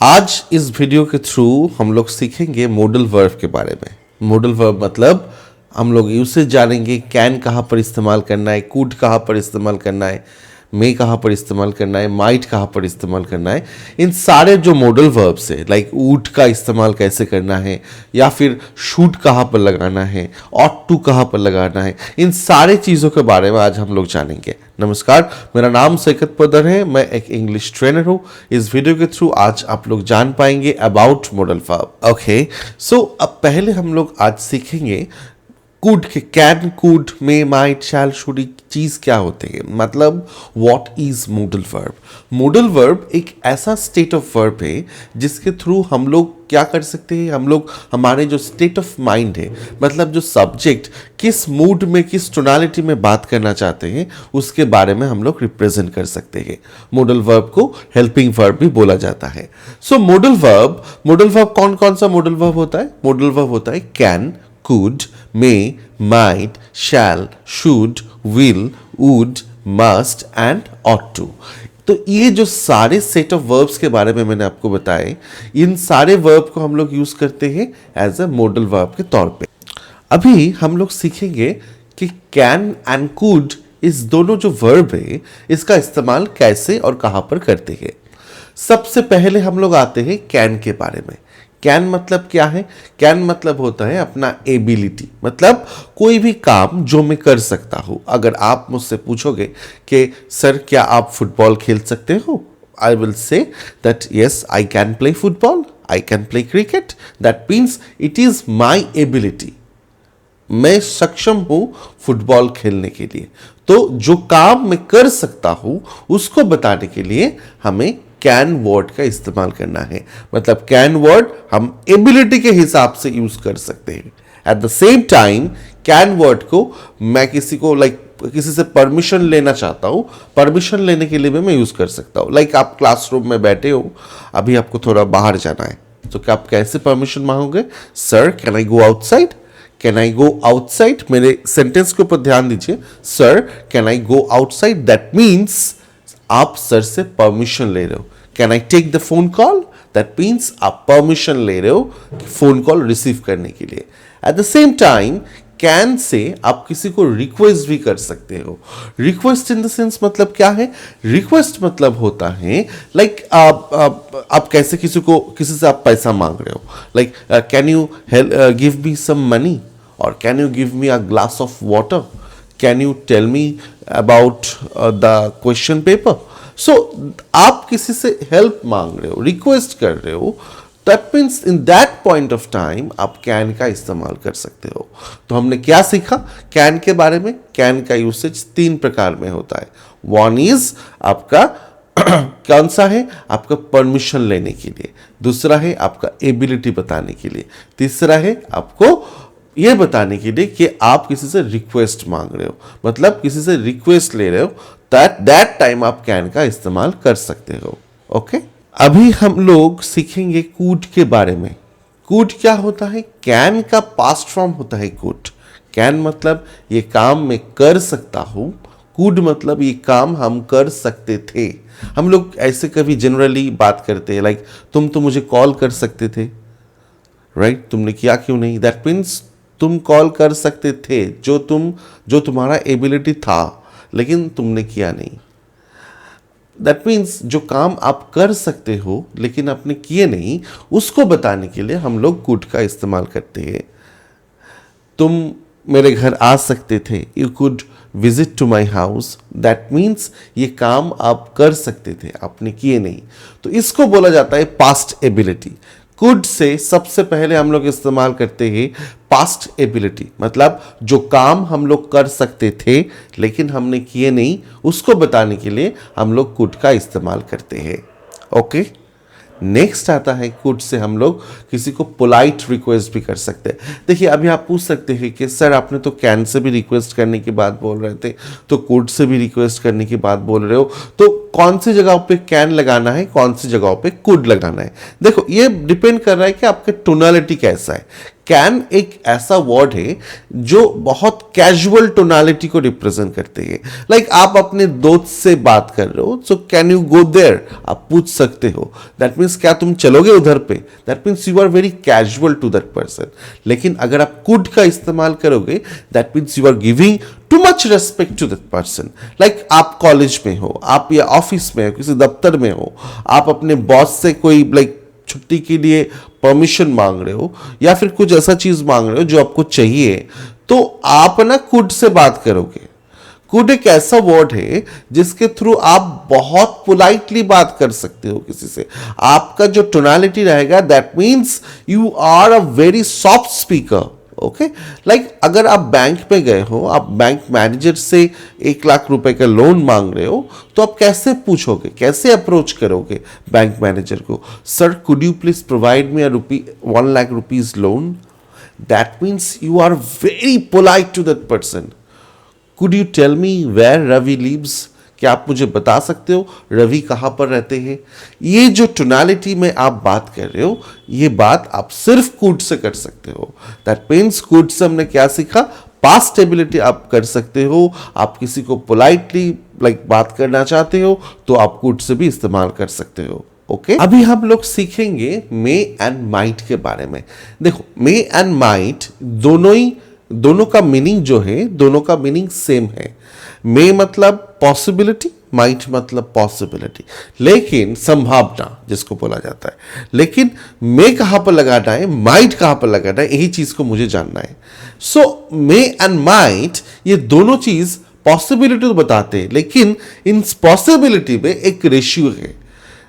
आज इस वीडियो के थ्रू हम लोग सीखेंगे मॉडल वर्ब के बारे में। मॉडल वर्ब मतलब हम लोग यूसेज जानेंगे, कैन कहाँ पर इस्तेमाल करना है, कुड कहाँ पर इस्तेमाल करना है, मे कहाँ पर इस्तेमाल करना है, माइट कहाँ पर इस्तेमाल करना है। इन सारे जो मॉडल वर्ब्स है, लाइक वुड का इस्तेमाल कैसे करना है, या फिर शूट कहाँ पर लगाना है, ऑट टू कहाँ पर लगाना है, इन सारे चीज़ों के बारे में आज हम लोग जानेंगे। नमस्कार, मेरा नाम सैकत पदर है, मैं एक इंग्लिश ट्रेनर हूँ। इस वीडियो के थ्रू आज आप लोग जान पाएंगे about modal verb. Okay, so अब पहले हम लोग आज सीखेंगे कुड के can, could, may, might, shall, should चीज़ क्या होते हैं, मतलब what is modal verb. Modal verb एक ऐसा स्टेट ऑफ वर्ब है जिसके थ्रू हम लोग क्या कर सकते हैं, हम लोग हमारे जो स्टेट ऑफ माइंड है, मतलब जो सब्जेक्ट किस मूड में, किस टोनालिटी में बात करना चाहते हैं, उसके बारे में हम लोग रिप्रेजेंट कर सकते हैं। मॉडल वर्ब को हेल्पिंग वर्ब भी बोला जाता है। सो मॉडल वर्ब कौन कौन सा मॉडल वर्ब होता है? मॉडल वर्ब होता है can, could, may, might, shall, should, will, would, must and ought to। तो ये जो सारे सेट ऑफ वर्ब्स के बारे में मैंने आपको बताए, इन सारे वर्ब को हम लोग यूज करते हैं एज अ मॉडल वर्ब के तौर पे। अभी हम लोग सीखेंगे कि कैन एंड कुड, इस दोनों जो वर्ब है इसका इस्तेमाल कैसे और कहाँ पर करते हैं। सबसे पहले हम लोग आते हैं कैन के बारे में। कैन मतलब क्या है? कैन मतलब होता है अपना एबिलिटी, मतलब कोई भी काम जो मैं कर सकता हूं। अगर आप मुझसे पूछोगे कि सर क्या आप फुटबॉल खेल सकते हो, I will say that yes I can play football, I can play cricket. That means it is my ability, मैं सक्षम हूं फुटबॉल खेलने के लिए। तो जो काम मैं कर सकता हूं उसको बताने के लिए हमें कैन वर्ड का इस्तेमाल करना है। मतलब कैन वर्ड हम एबिलिटी के हिसाब से यूज कर सकते हैं। Eight the same time can word को मैं किसी से परमिशन लेना चाहता हूं, परमिशन लेने के लिए भी मैं यूज कर सकता हूं। लाइक आप क्लासरूम में बैठे हो, अभी आपको थोड़ा बाहर जाना है, तो क्या आप कैसे परमिशन मांगोगे? Sir can I go outside, can I go outside. मेरे सेंटेंस के ऊपर ध्यान दीजिए, sir can I go outside, that means आप सर से परमिशन ले रहे हो। Can I take the phone call, that means आप परमिशन ले रहे हो फोन कॉल रिसीव करने के लिए। At the same time can से आप किसी को रिक्वेस्ट भी कर सकते हो। रिक्वेस्ट इन द सेंस मतलब क्या है? रिक्वेस्ट मतलब होता है लाइक आप कैसे किसी से आप पैसा मांग रहे हो, like can you give me some money, और can you give me a glass of water, can you tell me about the question paper. So आप किसी से हेल्प मांग रहे हो, रिक्वेस्ट कर रहे हो, that means in that point of time आप कैन का इस्तेमाल कर सकते हो। तो हमने क्या सीखा कैन के बारे में? कैन का यूसेज 3 प्रकार में होता है। वन इज आपका कौन सा है? आपका परमिशन लेने के लिए। दूसरा है आपका एबिलिटी बताने के लिए। तीसरा है आपको ये बताने के लिए कि आप किसी से रिक्वेस्ट मांग रहे हो, मतलब किसी से रिक्वेस्ट ले रहे हो। दैट टाइम आप कैन का इस्तेमाल कर सकते हो। ओके, अभी हम लोग सीखेंगे कुड के बारे में। कुड क्या होता है? कैन का पास्ट फॉर्म होता है कुड। कैन मतलब ये काम मैं कर सकता हूं, कुड मतलब ये काम हम कर सकते थे। हम लोग ऐसे कभी जनरली बात करते हैं, लाइक तुम तो मुझे कॉल कर सकते थे, राइट? तुमने किया क्यों नहीं? दैट मीन्स तुम कॉल कर सकते थे, जो तुम्हारा एबिलिटी था, लेकिन तुमने किया नहीं। दैट मीन्स जो काम आप कर सकते हो लेकिन आपने किए नहीं, उसको बताने के लिए हम लोग कुड का इस्तेमाल करते हैं। तुम मेरे घर आ सकते थे, you could visit to my house. That means ये काम आप कर सकते थे, आपने किए नहीं। तो इसको बोला जाता है पास्ट एबिलिटी। कुड से सबसे पहले हम लोग इस्तेमाल करते हैं पास्ट एबिलिटी, मतलब जो काम हम लोग कर सकते थे लेकिन हमने किए नहीं, उसको बताने के लिए हम लोग कुड का इस्तेमाल करते हैं। ओके, नेक्स्ट आता है कुड से हम लोग किसी को पोलाइट रिक्वेस्ट भी कर सकते हैं। देखिए, अभी आप पूछ सकते हैं कि सर आपने तो कैन से भी रिक्वेस्ट करने की बात बोल रहे थे, तो कुड से भी रिक्वेस्ट करने की बात बोल रहे हो, तो कौन सी जगह पे कैन लगाना है, कौन सी जगह पे कुड लगाना है? देखो, ये डिपेंड कर रहा है कि आपका टोनालिटी कैसा है। कैन एक ऐसा वर्ड है जो बहुत कैजुअल टोनालिटी को रिप्रेजेंट करते हैं। लाइक आप अपने दोस्त से बात कर रहे हो, so can you go there, आप पूछ सकते हो। दैट मीन्स क्या तुम चलोगे उधर पे, that means you are very casual to that person. लेकिन अगर आप कुड का इस्तेमाल करोगे, that means you are giving too much respect to that person. Like आप कॉलेज में हो, आप या ऑफिस में हो, किसी दफ्तर में हो, आप अपने बॉस से कोई लाइक छुट्टी के लिए परमिशन मांग रहे हो या फिर कुछ ऐसा चीज मांग रहे हो जो आपको चाहिए, तो आप ना कुड से बात करोगे। कुड एक ऐसा वर्ड है जिसके थ्रू आप बहुत पोलाइटली बात कर सकते हो किसी से। आपका जो टोनालिटी रहेगा, that means you are a very soft speaker. Okay, like अगर आप बैंक में गए हो, आप बैंक मैनेजर से 1 लाख रुपए का लोन मांग रहे हो, तो आप कैसे पूछोगे, कैसे अप्रोच करोगे बैंक मैनेजर को? Sir, could you please provide me 1 lakh rupees loan? That means you are very polite to that person. Could you tell me where Ravi lives? क्या आप मुझे बता सकते हो रवि कहाँ पर रहते हैं? ये जो टोनालिटी में आप बात कर रहे हो, ये बात आप सिर्फ कुड से कर सकते हो। दैट मीन्स कुड से हमने क्या सीखा? पास्ट एबिलिटी आप कर सकते हो। आप किसी को पोलाइटली लाइक बात करना चाहते हो तो आप कुड से भी इस्तेमाल कर सकते हो। ओके, अभी हम लोग सीखेंगे मे एंड माइट के बारे में। देखो, मे एंड माइट दोनों का मीनिंग जो है, दोनों का मीनिंग सेम है। मे मतलब पॉसिबिलिटी, माइट मतलब पॉसिबिलिटी, लेकिन संभावना जिसको बोला जाता है। लेकिन मे कहां पर लगाना है, माइट कहां पर लगाना है, यही चीज को मुझे जानना है। सो मे एंड माइट ये दोनों चीज पॉसिबिलिटी तो बताते हैं, लेकिन इन पॉसिबिलिटी में एक रेशियो है,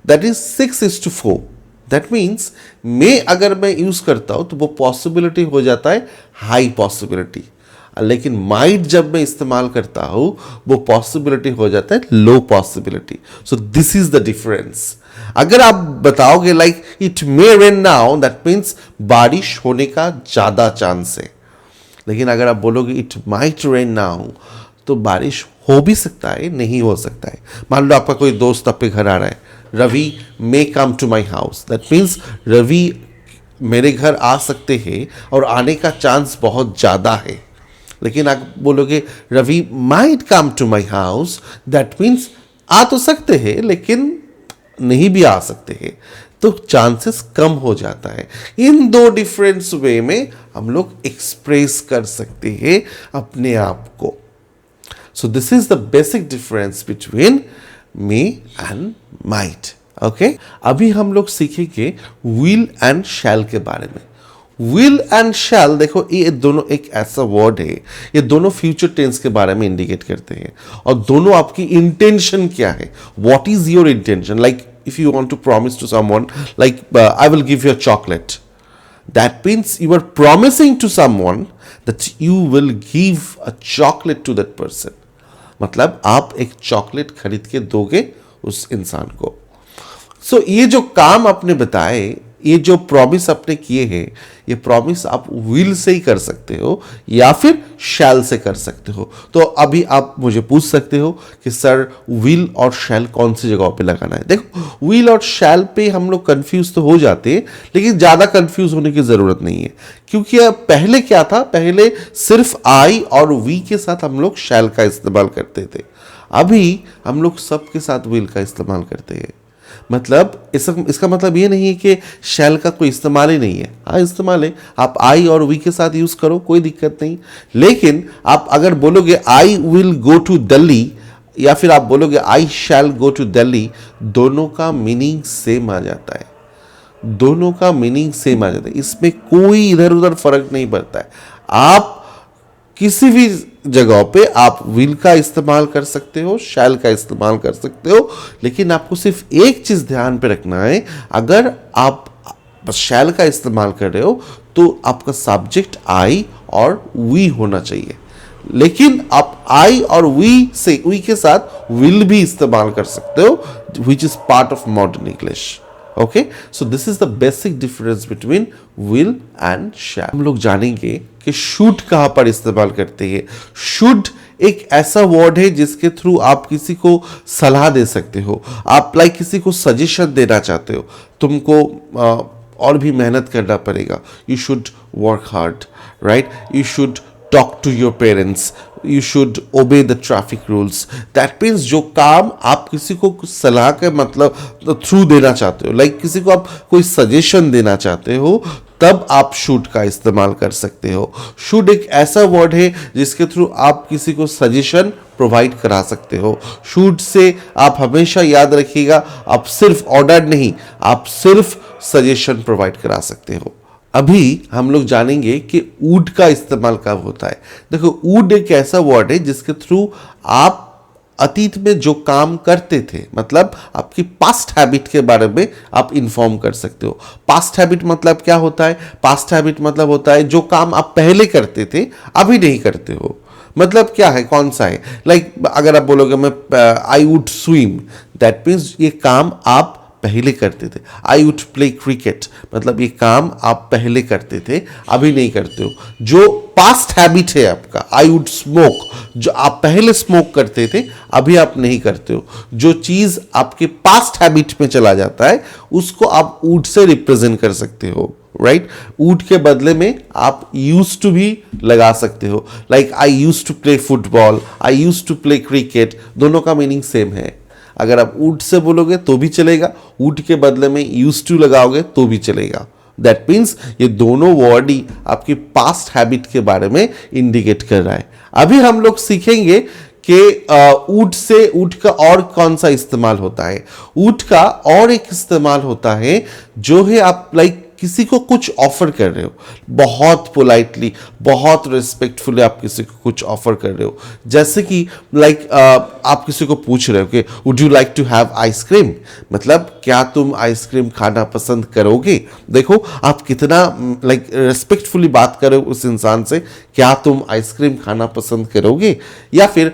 दैट इज 6:4। दैट मीन्स मे अगर मैं यूज करता हूं तो वो पॉसिबिलिटी हो जाता है हाई पॉसिबिलिटी, लेकिन माइट जब मैं इस्तेमाल करता हूं वो पॉसिबिलिटी हो जाता है low possibility. So this is the difference. अगर आप बताओगे like it may rain now, that means बारिश होने का ज्यादा चांस है। लेकिन अगर आप बोलोगे इट माइट रेन नाउ, तो बारिश हो भी सकता है, नहीं हो सकता है। मान लो आपका कोई दोस्त आपके घर आ रहा है, Ravi may come to my house, that means Ravi मेरे घर आ सकते हैं और आने का चांस बहुत ज़्यादा है। लेकिन आप बोलोगे Ravi might come to my house, that means आ तो सकते हैं लेकिन नहीं भी आ सकते हैं, तो चांसेस कम हो जाता है। इन दो डिफरेंस वे में हम लोग एक्सप्रेस कर सकते हैं अपने आप को। सो this is the basic difference between may and might. Okay, अभी हम लोग सीखेंगे विल एंड शैल के बारे में। विल एंड शैल, देखो ये दोनों एक ऐसा वर्ड है, ये दोनों फ्यूचर टेंस के बारे में इंडिकेट करते हैं और दोनों आपकी इंटेंशन क्या है, what is your intention. Like if you want to promise to someone like I will give you a chocolate, that means you are promising to someone that you will give a chocolate to that person. मतलब आप एक chocolate खरीद के दोगे उस इंसान को। सो ये जो काम आपने बताए, ये जो प्रॉमिस आपने किए हैं, ये प्रॉमिस आप विल से ही कर सकते हो या फिर शैल से कर सकते हो। तो अभी आप मुझे पूछ सकते हो कि सर विल और शैल कौन सी जगह पे लगाना है। देखो, विल और शैल पे हम लोग कंफ्यूज तो हो जाते हैं, लेकिन ज़्यादा कंफ्यूज होने की ज़रूरत नहीं है, क्योंकि पहले क्या था, पहले सिर्फ आई और वी के साथ हम लोग शैल का इस्तेमाल करते थे। अभी हम लोग सबके साथ विल का इस्तेमाल करते हैं। मतलब इसका मतलब ये नहीं है कि शैल का कोई इस्तेमाल ही नहीं है। हाँ, इस्तेमाल है, आप आई और वी के साथ यूज करो, कोई दिक्कत नहीं। लेकिन आप अगर बोलोगे I will go to Delhi या फिर आप बोलोगे आई शैल गो टू दिल्ली, दोनों का मीनिंग सेम आ जाता है, दोनों का मीनिंग सेम आ जाता है। इसमें कोई इधर उधर फर्क नहीं पड़ता है। आप किसी भी जगह पे आप विल का इस्तेमाल कर सकते हो, शैल का इस्तेमाल कर सकते हो, लेकिन आपको सिर्फ एक चीज ध्यान पे रखना है, अगर आप शैल का इस्तेमाल कर रहे हो तो आपका सब्जेक्ट आई और वी होना चाहिए। लेकिन आप आई और वी के साथ विल भी इस्तेमाल कर सकते हो, which is part of modern English. Okay, so this is the basic difference between will and shall. हम लोग जानेंगे कि शुड कहां पर इस्तेमाल करते हैं। शुड एक ऐसा वर्ड है जिसके थ्रू आप किसी को सलाह दे सकते हो। आप लाइक किसी को सजेशन देना चाहते हो, तुमको और भी मेहनत करना पड़ेगा. You should work hard, right? You should talk to your parents. You should obey the traffic rules. That means जो काम आप किसी को सलाह के मतलब थ्रू देना चाहते हो, लाइक किसी को आप कोई सजेशन देना चाहते हो, तब आप शुड का इस्तेमाल कर सकते हो. शुड एक ऐसा वर्ड है जिसके थ्रू आप किसी को सजेशन प्रोवाइड करा सकते हो. शुड से आप हमेशा याद रखिएगा, आप सिर्फ ऑर्डर नहीं, आप सिर्फ सजेशन प्रोवाइड करा सकते हो. अभी हम लोग जानेंगे कि वुड का इस्तेमाल कब होता है. देखो, वुड एक ऐसा वर्ड है जिसके थ्रू आप अतीत में जो काम करते थे, मतलब आपकी पास्ट हैबिट के बारे में आप इन्फॉर्म कर सकते हो. पास्ट हैबिट मतलब क्या होता है? पास्ट हैबिट मतलब होता है जो काम आप पहले करते थे अभी नहीं करते हो. मतलब क्या है, कौन सा है? लाइक अगर आप बोलोगे मैं I would swim, that means ये काम आप पहले करते थे. आई वुड प्ले क्रिकेट, मतलब ये काम आप पहले करते थे अभी नहीं करते हो. जो पास्ट हैबिट है आपका, आई वुड स्मोक, जो आप पहले स्मोक करते थे अभी आप नहीं करते हो. जो चीज आपके पास्ट हैबिट में चला जाता है उसको आप वुड से रिप्रेजेंट कर सकते हो, राइट? वुड के बदले में आप यूज टू भी लगा सकते हो. Like I use to play football, I use to play cricket, दोनों का मीनिंग सेम है. अगर आप वुड से बोलोगे तो भी चलेगा, वुड के बदले में यूज टू लगाओगे तो भी चलेगा. दैट मीन्स ये दोनों वर्ड ही आपकी पास्ट हैबिट के बारे में इंडिकेट कर रहा है. अभी हम लोग सीखेंगे कि वुड से वुड का और कौन सा इस्तेमाल होता है. वुड का और एक इस्तेमाल होता है जो है आप लाइक किसी को कुछ ऑफर कर रहे हो, बहुत पोलाइटली, बहुत रिस्पेक्टफुली आप किसी को कुछ ऑफर कर रहे हो. जैसे कि लाइक आप किसी को पूछ रहे हो कि would you like to have ice cream, मतलब क्या तुम आइसक्रीम खाना पसंद करोगे. देखो आप कितना लाइक रिस्पेक्टफुली बात कर रहे हो उस इंसान से, क्या तुम आइसक्रीम खाना पसंद करोगे. या फिर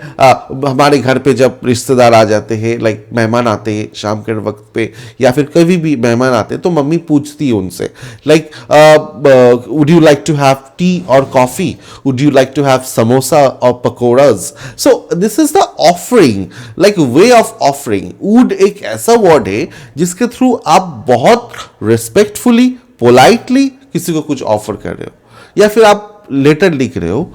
हमारे घर पे जब रिश्तेदार आ जाते हैं, लाइक मेहमान आते हैं शाम के वक्त पे, या फिर कभी भी मेहमान आते हैं तो मम्मी पूछती है उनसे like would you like to have tea or coffee, would you like to have samosa or pakoras. So this is the offering, like way of offering. would एक ऐसा वर्ड है जिसके थ्रू आप बहुत रिस्पेक्टफुली, पोलाइटली किसी को कुछ offer कर रहे हो. या फिर आप लेटर लिख रहे हो,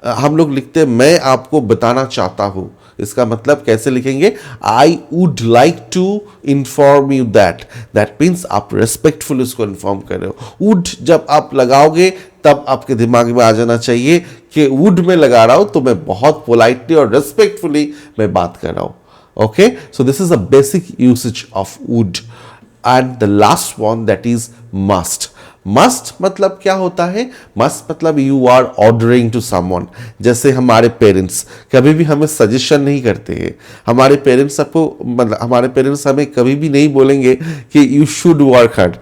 हम लोग लिखते हैं मैं आपको बताना चाहता हूं. इसका मतलब कैसे लिखेंगे? I would like to inform you that. That means आप रेस्पेक्टफुल उसको इन्फॉर्म कर रहे हो. वुड जब आप लगाओगे तब आपके दिमाग में आ जाना चाहिए कि वुड में लगा रहा हूं तो मैं बहुत पोलाइटली और रेस्पेक्टफुली मैं बात कर रहा हूं. Okay, so this is a basic usage of would. And the last one that is must. Must मतलब क्या होता है? मस्ट मतलब you are ordering to someone. जैसे हमारे पेरेंट्स कभी भी हमें सजेशन नहीं करते हैं. हमारे पेरेंट्स आपको मतलब हमारे पेरेंट्स हमें कभी भी नहीं बोलेंगे कि you should work hard.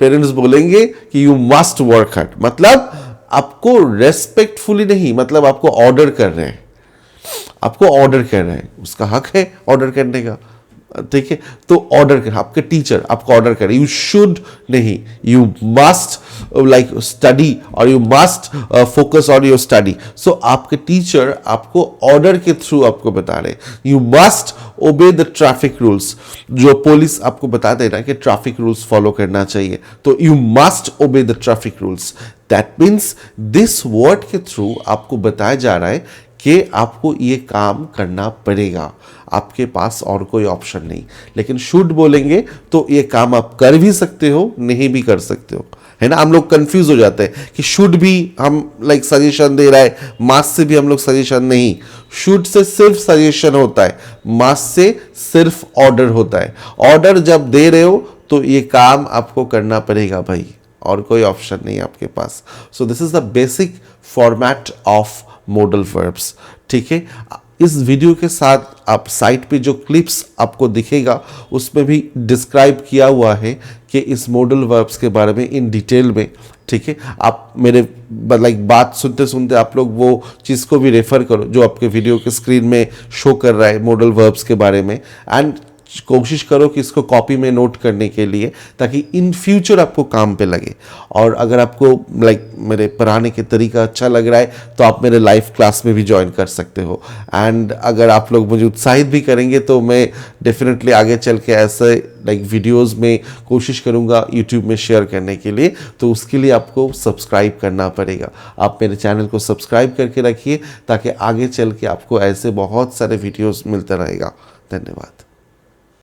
Parents बोलेंगे कि यू मस्ट वर्क हार्ड, मतलब आपको रेस्पेक्टफुली नहीं, मतलब आपको ऑर्डर कर रहे हैं, आपको ऑर्डर कर रहे हैं. उसका हक है ऑर्डर करने का, ठीक है? तो ऑर्डर कर, आपके टीचर आपको ऑर्डर करे, यू शुड नहीं, यू मस्ट लाइक स्टडी और you must focus on your study. So आपके टीचर आपको ऑर्डर के थ्रू आपको बता रहे, you must obey the traffic rules. जो पुलिस आपको बता दे रहा है कि ट्रैफिक रूल्स फॉलो करना चाहिए, तो you must obey the traffic rules. That means this word के थ्रू आपको बताया जा रहा है कि आपको ये काम करना पड़ेगा, आपके पास और कोई ऑप्शन नहीं. लेकिन शुड बोलेंगे तो ये काम आप कर भी सकते हो, नहीं भी कर सकते हो, है ना? हम लोग कंफ्यूज हो जाते हैं कि शुड भी हम लाइक सजेशन दे रहा है, मास से भी हम लोग सजेशन नहीं. शुड से सिर्फ सजेशन होता है, मास से सिर्फ ऑर्डर होता है. ऑर्डर जब दे रहे हो तो ये काम आपको करना पड़ेगा भाई, और कोई ऑप्शन नहीं आपके पास. So this is the basic format of modal verbs. ठीक है, इस वीडियो के साथ आप साइट पे जो क्लिप्स आपको दिखेगा उसमें भी डिस्क्राइब किया हुआ है कि इस मॉडल वर्ब्स के बारे में इन डिटेल में. ठीक है, आप मेरे लाइक बात सुनते सुनते आप लोग वो चीज़ को भी रेफर करो जो आपके वीडियो के स्क्रीन में शो कर रहा है मॉडल वर्ब्स के बारे में. एंड कोशिश करो कि इसको कॉपी में नोट करने के लिए, ताकि इन फ्यूचर आपको काम पे लगे। और अगर आपको मेरे पढ़ाने के तरीका अच्छा लग रहा है तो आप मेरे लाइव क्लास में भी ज्वाइन कर सकते हो। एंड अगर आप लोग मुझे उत्साहित भी करेंगे तो मैं डेफिनेटली आगे चल के ऐसे वीडियोस में कोशिश करूँगा यूट्यूब में शेयर करने के लिए। तो उसके लिए आपको सब्सक्राइब करना पड़ेगा। आप मेरे चैनल को सब्सक्राइब करके रखिए ताकि आगे चल के आपको ऐसे बहुत सारे वीडियोस मिलता रहेगा। धन्यवाद।